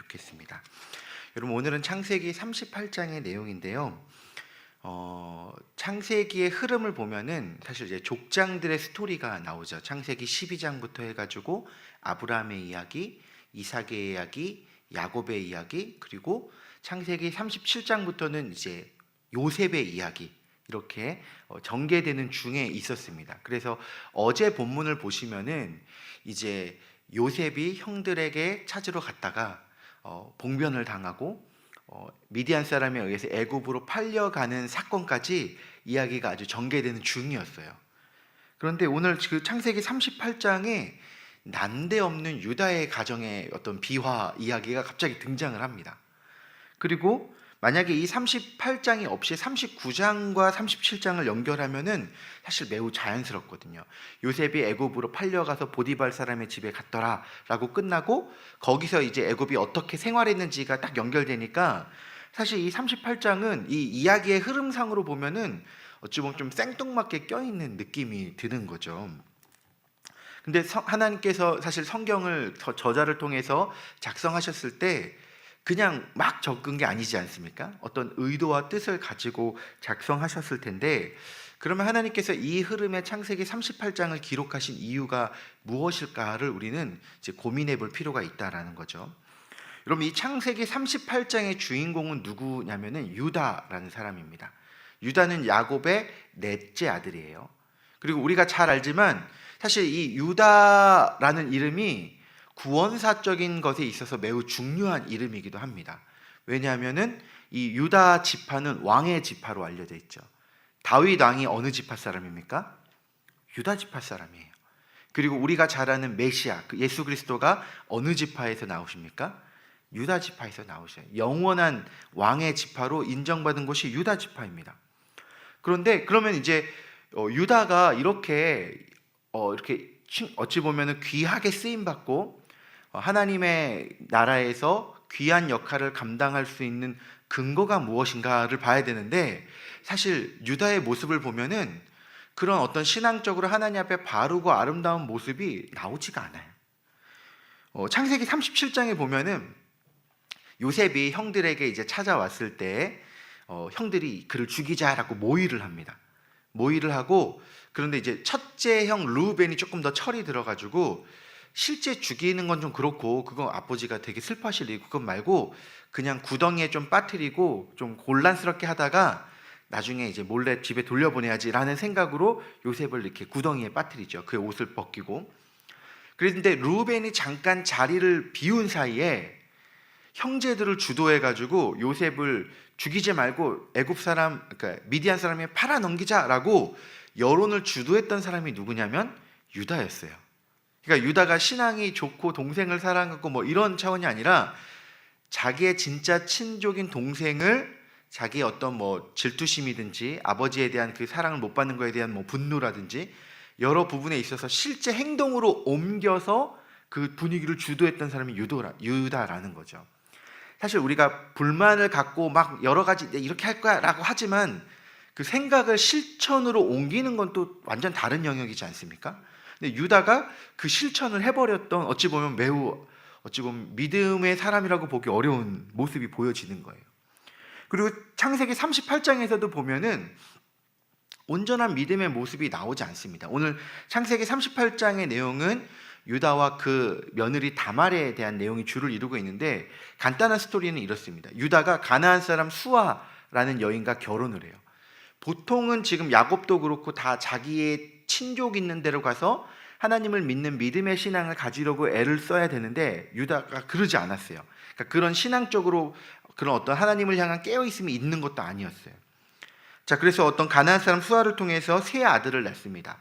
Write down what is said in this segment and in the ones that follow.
좋겠습니다. 여러분, 오늘은 창세기 38장의 내용인데요. 창세기의 흐름을 보면은 사실 이제 족장들의 스토리가 나오죠. 창세기 12장부터 해가지고 아브라함의 이야기, 이삭의 이야기, 야곱의 이야기, 그리고 창세기 37장부터는 이제 요셉의 이야기, 이렇게 전개되는 중에 있었습니다. 그래서 어제 본문을 보시면은 이제 요셉이 형들에게 찾으러 갔다가 봉변을 당하고 미디안 사람에 의해서 애굽으로 팔려가는 사건까지 이야기가 아주 전개되는 중이었어요. 그런데 오늘 그 창세기 38장에 난데없는 유다의 가정의 어떤 비화 이야기가 갑자기 등장을 합니다. 그리고 만약에 이 38장이 없이 39장과 37장을 연결하면은 사실 매우 자연스럽거든요. 요셉이 애굽으로 팔려가서 보디발 사람의 집에 갔더라 라고 끝나고 거기서 이제 애굽이 어떻게 생활했는지가 딱 연결되니까 사실 이 38장은 이 이야기의 흐름상으로 보면은 어찌 보면 좀 생뚱맞게 껴있는 느낌이 드는 거죠. 근데 하나님께서 사실 성경을 저자를 통해서 작성하셨을 때 그냥 막 적은 게 아니지 않습니까? 어떤 의도와 뜻을 가지고 작성하셨을 텐데, 그러면 하나님께서 이 흐름의 창세기 38장을 기록하신 이유가 무엇일까를 우리는 이제 고민해 볼 필요가 있다라는 거죠. 여러분, 이 창세기 38장의 주인공은 누구냐면은 유다라는 사람입니다. 유다는 야곱의 넷째 아들이에요. 그리고 우리가 잘 알지만 사실 이 유다라는 이름이 구원사적인 것에 있어서 매우 중요한 이름이기도 합니다. 왜냐하면은 이 유다 지파는 왕의 지파로 알려져 있죠. 다윗 왕이 어느 지파 사람입니까? 유다 지파 사람이에요. 그리고 우리가 잘 아는 메시아, 예수 그리스도가 어느 지파에서 나오십니까? 유다 지파에서 나오셔요. 영원한 왕의 지파로 인정받은 곳이 유다 지파입니다. 그런데 그러면 이제 유다가 이렇게 어찌 보면은 귀하게 쓰임 받고 하나님의 나라에서 귀한 역할을 감당할 수 있는 근거가 무엇인가를 봐야 되는데, 사실 유다의 모습을 보면은 그런 어떤 신앙적으로 하나님 앞에 바르고 아름다운 모습이 나오지가 않아요. 창세기 37장에 보면은 요셉이 형들에게 이제 찾아왔을 때 형들이 그를 죽이자라고 모의를 합니다. 모의를 하고, 그런데 이제 첫째 형 르우벤이 조금 더 철이 들어가지고 실제 죽이는 건 좀 그렇고, 그거 아버지가 되게 슬퍼하실 일, 그것 말고 그냥 구덩이에 좀 빠뜨리고 좀 곤란스럽게 하다가 나중에 이제 몰래 집에 돌려보내야지라는 생각으로 요셉을 이렇게 구덩이에 빠뜨리죠. 그의 옷을 벗기고. 그런데 르우벤이 잠깐 자리를 비운 사이에 형제들을 주도해가지고 요셉을 죽이지 말고 애굽 사람, 그러니까 미디안 사람에 팔아 넘기자라고 여론을 주도했던 사람이 누구냐면 유다였어요. 그러니까 유다가 신앙이 좋고 동생을 사랑하고 뭐 이런 차원이 아니라 자기의 진짜 친족인 동생을 자기의 어떤 뭐 질투심이든지 아버지에 대한 그 사랑을 못 받는 것에 대한 뭐 분노라든지 여러 부분에 있어서 실제 행동으로 옮겨서 그 분위기를 주도했던 사람이 유다라는 거죠. 사실 우리가 불만을 갖고 막 여러 가지 이렇게 할 거야 라고 하지만 그 생각을 실천으로 옮기는 건 또 완전 다른 영역이지 않습니까? 근데 유다가 그 실천을 해버렸던, 어찌 보면 믿음의 사람이라고 보기 어려운 모습이 보여지는 거예요. 그리고 창세기 38장에서도 보면은 온전한 믿음의 모습이 나오지 않습니다. 오늘 창세기 38장의 내용은 유다와 그 며느리 다말에 대한 내용이 주를 이루고 있는데, 간단한 스토리는 이렇습니다. 유다가 가나안 사람 수아라는 여인과 결혼을 해요. 보통은 지금 야곱도 그렇고 다 자기의 친족 있는 데로 가서 하나님을 믿는 믿음의 신앙을 가지려고 애를 써야 되는데 유다가 그러지 않았어요. 그러니까 그런 신앙적으로 그런 어떤 하나님을 향한 깨어있음이 있는 것도 아니었어요. 자, 그래서 어떤 가나안 사람 수아를 통해서 세 아들을 낳습니다.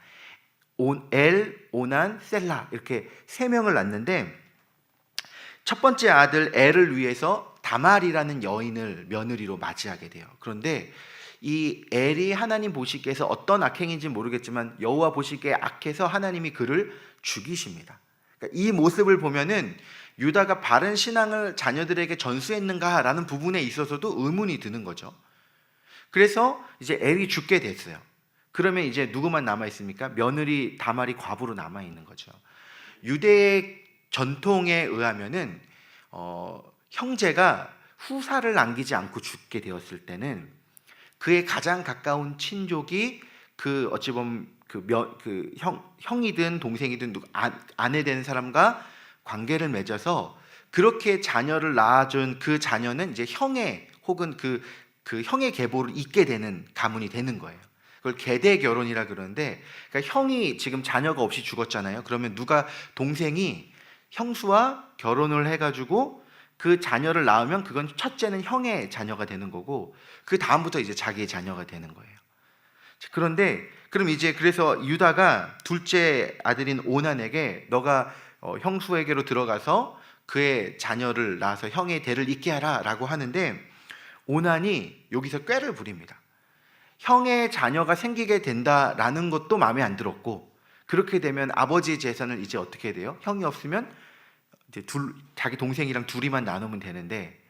엘, 오난, 셀라, 이렇게 세 명을 낳는데, 첫 번째 아들 엘을 위해서 다말이라는 여인을 며느리로 맞이하게 돼요. 그런데 이 엘이 하나님 보시기에서 어떤 악행인지 모르겠지만 여호와 보시기에 악해서 하나님이 그를 죽이십니다. 그러니까 이 모습을 보면은 유다가 바른 신앙을 자녀들에게 전수했는가라는 부분에 있어서도 의문이 드는 거죠. 그래서 이제 엘이 죽게 됐어요. 그러면 이제 누구만 남아 있습니까? 며느리 다말이 과부로 남아 있는 거죠. 유대의 전통에 의하면은 형제가 후사를 남기지 않고 죽게 되었을 때는 그의 가장 가까운 친족이 그 어찌 보면 그 형이든 동생이든 아내 되는 사람과 관계를 맺어서 그렇게 자녀를 낳아준 그 자녀는 이제 형의 혹은 그 형의 계보를 잇게 되는 가문이 되는 거예요. 그걸 계대 결혼이라 그러는데, 그러니까 형이 지금 자녀가 없이 죽었잖아요. 그러면 동생이 형수와 결혼을 해가지고 그 자녀를 낳으면 그건 첫째는 형의 자녀가 되는 거고 그 다음부터 이제 자기의 자녀가 되는 거예요. 그런데 그럼 이제 그래서 유다가 둘째 아들인 오난에게 너가 형수에게로 들어가서 그의 자녀를 낳아서 형의 대를 잇게 하라 라고 하는데, 오난이 여기서 꾀를 부립니다. 형의 자녀가 생기게 된다라는 것도 마음에 안 들었고, 그렇게 되면 아버지의 재산을 이제 어떻게 돼요? 형이 없으면 이제 자기 동생이랑 둘이만 나누면 되는데,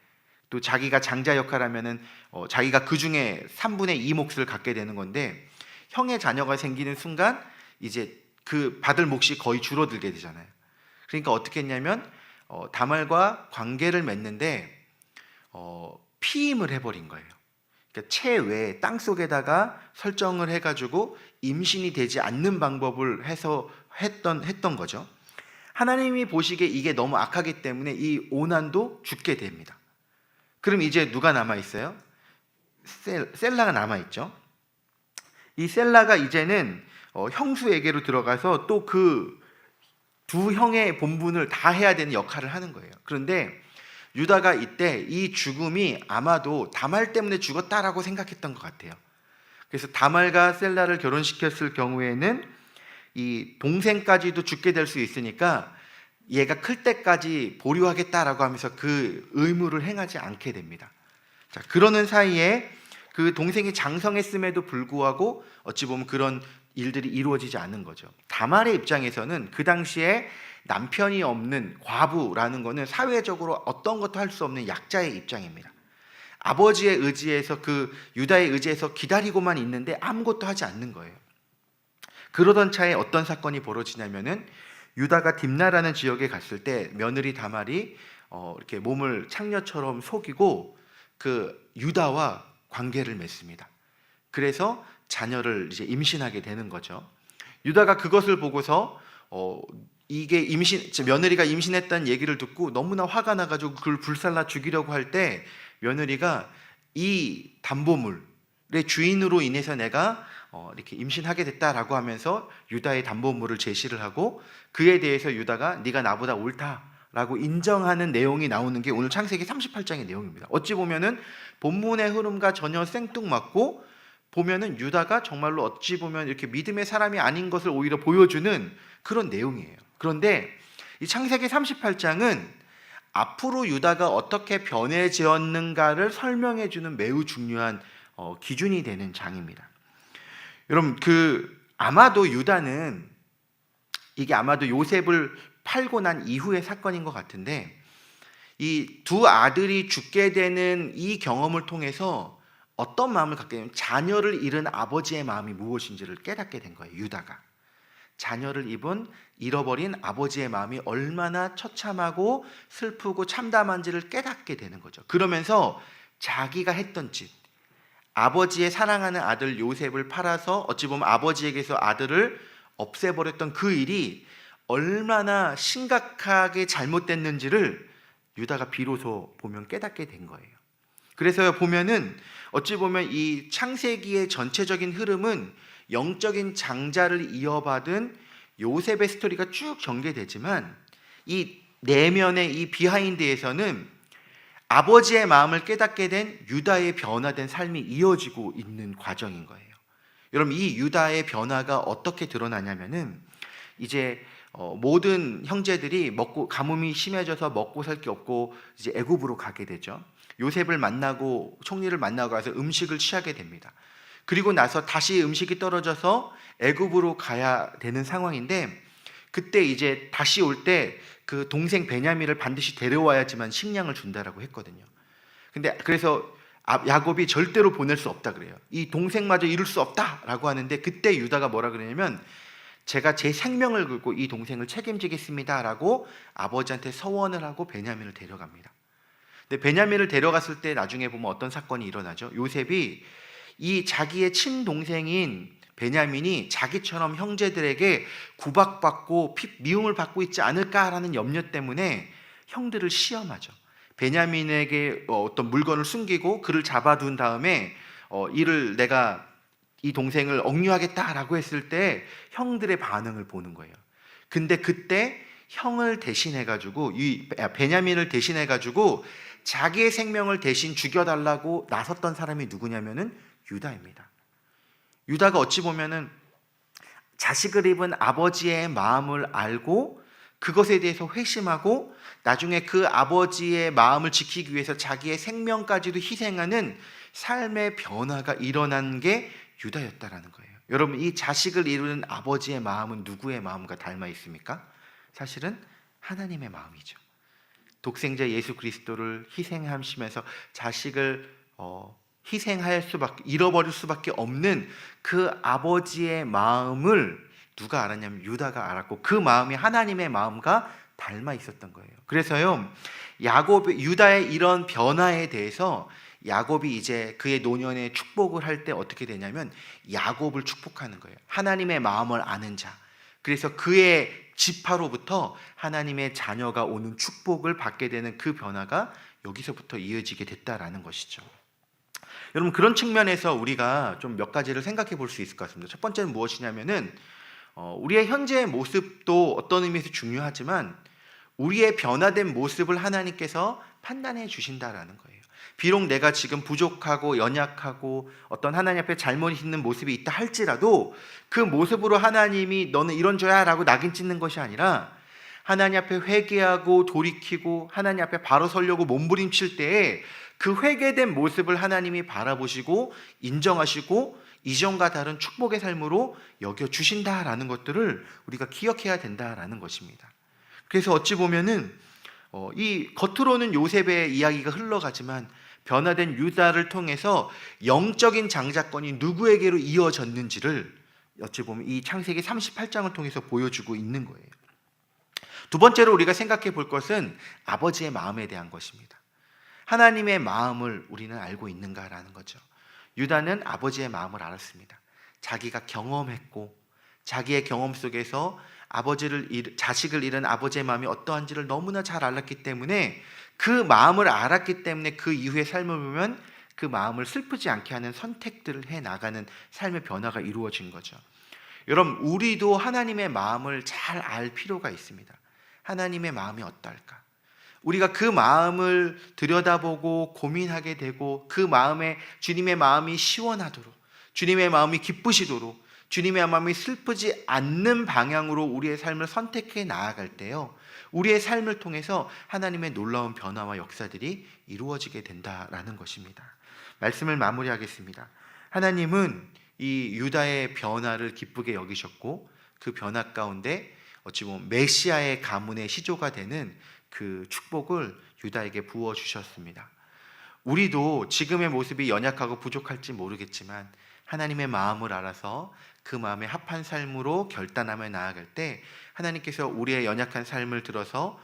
또 자기가 장자 역할하면은 자기가 그 중에 3분의 2 몫을 갖게 되는 건데, 형의 자녀가 생기는 순간 이제 그 받을 몫이 거의 줄어들게 되잖아요. 그러니까 어떻게 했냐면 다말과 관계를 맺는데 피임을 해버린 거예요. 그러니까 채외 땅 속에다가 설정을 해가지고 임신이 되지 않는 방법을 해서 했던 거죠. 하나님이 보시기에 이게 너무 악하기 때문에 이 오난도 죽게 됩니다. 그럼 이제 누가 남아있어요? 셀라가 남아있죠. 이 셀라가 이제는 형수에게로 들어가서 또 그 두 형의 본분을 다 해야 되는 역할을 하는 거예요. 그런데 유다가 이때 이 죽음이 아마도 다말 때문에 죽었다라고 생각했던 것 같아요. 그래서 다말과 셀라를 결혼시켰을 경우에는 이 동생까지도 죽게 될 수 있으니까 얘가 클 때까지 보류하겠다라고 하면서 그 의무를 행하지 않게 됩니다. 자, 그러는 사이에 그 동생이 장성했음에도 불구하고 어찌 보면 그런 일들이 이루어지지 않는 거죠. 다말의 입장에서는 그 당시에 남편이 없는 과부라는 것은 사회적으로 어떤 것도 할 수 없는 약자의 입장입니다. 아버지의 의지에서 그 유다의 의지에서 기다리고만 있는데 아무것도 하지 않는 거예요. 그러던 차에 어떤 사건이 벌어지냐면은 유다가 딥나라는 지역에 갔을 때 며느리 다말이 이렇게 몸을 창녀처럼 속이고 그 유다와 관계를 맺습니다. 그래서 자녀를 이제 임신하게 되는 거죠. 유다가 그것을 보고서 이게 며느리가 임신했다는 얘기를 듣고 너무나 화가 나가지고 그걸 불살라 죽이려고 할 때 며느리가 이 담보물의 주인으로 인해서 내가 이렇게 임신하게 됐다라고 하면서 유다의 담보물을 제시를 하고 그에 대해서 유다가 네가 나보다 옳다라고 인정하는 내용이 나오는 게 오늘 창세기 38장의 내용입니다. 어찌 보면은 본문의 흐름과 전혀 생뚱맞고 보면은 유다가 정말로 어찌 보면 이렇게 믿음의 사람이 아닌 것을 오히려 보여주는 그런 내용이에요. 그런데 이 창세기 38장은 앞으로 유다가 어떻게 변해지었는가를 설명해 주는 매우 중요한 기준이 되는 장입니다. 여러분, 아마도 유다는 이게 아마도 요셉을 팔고 난 이후의 사건인 것 같은데, 이 두 아들이 죽게 되는 이 경험을 통해서 어떤 마음을 갖게 되면 자녀를 잃은 아버지의 마음이 무엇인지를 깨닫게 된 거예요. 유다가 자녀를 잃어버린 아버지의 마음이 얼마나 처참하고 슬프고 참담한지를 깨닫게 되는 거죠. 그러면서 자기가 했던 짓, 아버지의 사랑하는 아들 요셉을 팔아서 어찌 보면 아버지에게서 아들을 없애버렸던 그 일이 얼마나 심각하게 잘못됐는지를 유다가 비로소 보면 깨닫게 된 거예요. 그래서 보면은 어찌 보면 이 창세기의 전체적인 흐름은 영적인 장자를 이어받은 요셉의 스토리가 쭉 전개되지만 이 내면의 이 비하인드에서는 아버지의 마음을 깨닫게 된 유다의 변화된 삶이 이어지고 있는 과정인 거예요. 여러분, 이 유다의 변화가 어떻게 드러나냐면은 이제 모든 형제들이 가뭄이 심해져서 먹고 살 게 없고 이제 애굽으로 가게 되죠. 요셉을 만나고 총리를 만나고 가서 음식을 취하게 됩니다. 그리고 나서 다시 음식이 떨어져서 애굽으로 가야 되는 상황인데, 그때 이제 다시 올 때 그 동생 베냐민을 반드시 데려와야지만 식량을 준다라고 했거든요. 근데 그래서 야곱이 절대로 보낼 수 없다 그래요. 이 동생마저 잃을 수 없다라고 하는데, 그때 유다가 뭐라 그러냐면 제가 제 생명을 걸고 이 동생을 책임지겠습니다라고 아버지한테 서원을 하고 베냐민을 데려갑니다. 근데 베냐민을 데려갔을 때 나중에 보면 어떤 사건이 일어나죠? 요셉이 이 자기의 친동생인 베냐민이 자기처럼 형제들에게 구박받고 미움을 받고 있지 않을까라는 염려 때문에 형들을 시험하죠. 베냐민에게 어떤 물건을 숨기고 그를 잡아둔 다음에 이를 내가 이 동생을 억류하겠다라고 했을 때 형들의 반응을 보는 거예요. 근데 그때 형을 대신해가지고 이 베냐민을 대신해가지고 자기의 생명을 대신 죽여달라고 나섰던 사람이 누구냐면은 유다입니다. 유다가 어찌 보면은 자식을 입은 아버지의 마음을 알고 그것에 대해서 회심하고 나중에 그 아버지의 마음을 지키기 위해서 자기의 생명까지도 희생하는 삶의 변화가 일어난 게 유다였다라는 거예요. 여러분, 이 자식을 이루는 아버지의 마음은 누구의 마음과 닮아 있습니까? 사실은 하나님의 마음이죠. 독생자 예수 그리스도를 희생하시면서 자식을 희생할 수밖에, 잃어버릴 수밖에 없는 그 아버지의 마음을 누가 알았냐면 유다가 알았고, 그 마음이 하나님의 마음과 닮아 있었던 거예요. 그래서요, 유다의 이런 변화에 대해서 야곱이 이제 그의 노년에 축복을 할 때 어떻게 되냐면 야곱을 축복하는 거예요. 하나님의 마음을 아는 자. 그래서 그의 지파로부터 하나님의 자녀가 오는 축복을 받게 되는 그 변화가 여기서부터 이어지게 됐다라는 것이죠. 여러분, 그런 측면에서 우리가 좀 몇 가지를 생각해 볼 수 있을 것 같습니다. 첫 번째는 무엇이냐면은 우리의 현재의 모습도 어떤 의미에서 중요하지만 우리의 변화된 모습을 하나님께서 판단해 주신다라는 거예요. 비록 내가 지금 부족하고 연약하고 어떤 하나님 앞에 잘못 있는 모습이 있다 할지라도 그 모습으로 하나님이 너는 이런 죄야 라고 낙인 찍는 것이 아니라 하나님 앞에 회개하고 돌이키고 하나님 앞에 바로 서려고 몸부림칠 때에 그 회개된 모습을 하나님이 바라보시고 인정하시고 이전과 다른 축복의 삶으로 여겨주신다라는 것들을 우리가 기억해야 된다라는 것입니다. 그래서 어찌 보면은 이 겉으로는 요셉의 이야기가 흘러가지만 변화된 유다를 통해서 영적인 장자권이 누구에게로 이어졌는지를 어찌 보면 이 창세기 38장을 통해서 보여주고 있는 거예요. 두 번째로 우리가 생각해 볼 것은 아버지의 마음에 대한 것입니다. 하나님의 마음을 우리는 알고 있는가라는 거죠. 유다는 아버지의 마음을 알았습니다. 자기가 경험했고 자기의 경험 속에서 자식을 잃은 아버지의 마음이 어떠한지를 너무나 잘 알았기 때문에 그 마음을 알았기 때문에 그 이후의 삶을 보면 그 마음을 슬프지 않게 하는 선택들을 해 나가는 삶의 변화가 이루어진 거죠. 여러분, 우리도 하나님의 마음을 잘 알 필요가 있습니다. 하나님의 마음이 어떨까? 우리가 그 마음을 들여다보고 고민하게 되고 그 마음에 주님의 마음이 시원하도록, 주님의 마음이 기쁘시도록, 주님의 마음이 슬프지 않는 방향으로 우리의 삶을 선택해 나아갈 때요, 우리의 삶을 통해서 하나님의 놀라운 변화와 역사들이 이루어지게 된다라는 것입니다. 말씀을 마무리하겠습니다. 하나님은 이 유다의 변화를 기쁘게 여기셨고 그 변화 가운데 어찌 보면 메시아의 가문의 시조가 되는 그 축복을 유다에게 부어주셨습니다. 우리도 지금의 모습이 연약하고 부족할지 모르겠지만 하나님의 마음을 알아서 그 마음에 합한 삶으로 결단하며 나아갈 때 하나님께서 우리의 연약한 삶을 들어서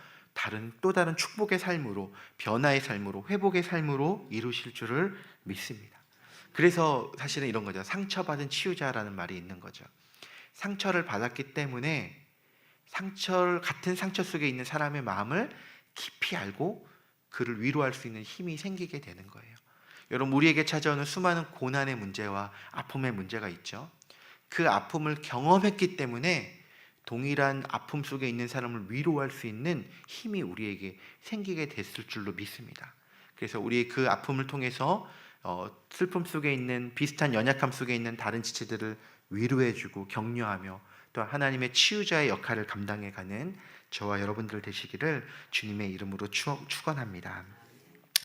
또 다른 축복의 삶으로, 변화의 삶으로, 회복의 삶으로 이루실 줄을 믿습니다. 그래서 사실은 이런 거죠. 상처받은 치유자라는 말이 있는 거죠. 상처를 받았기 때문에 같은 상처 속에 있는 사람의 마음을 깊이 알고 그를 위로할 수 있는 힘이 생기게 되는 거예요. 여러분, 우리에게 찾아오는 수많은 고난의 문제와 아픔의 문제가 있죠. 그 아픔을 경험했기 때문에 동일한 아픔 속에 있는 사람을 위로할 수 있는 힘이 우리에게 생기게 됐을 줄로 믿습니다. 그래서 우리의 그 아픔을 통해서 슬픔 속에 있는, 비슷한 연약함 속에 있는 다른 지체들을 위로해주고 격려하며 또 하나님의 치유자의 역할을 감당해가는 저와 여러분들 되시기를 주님의 이름으로 축원합니다.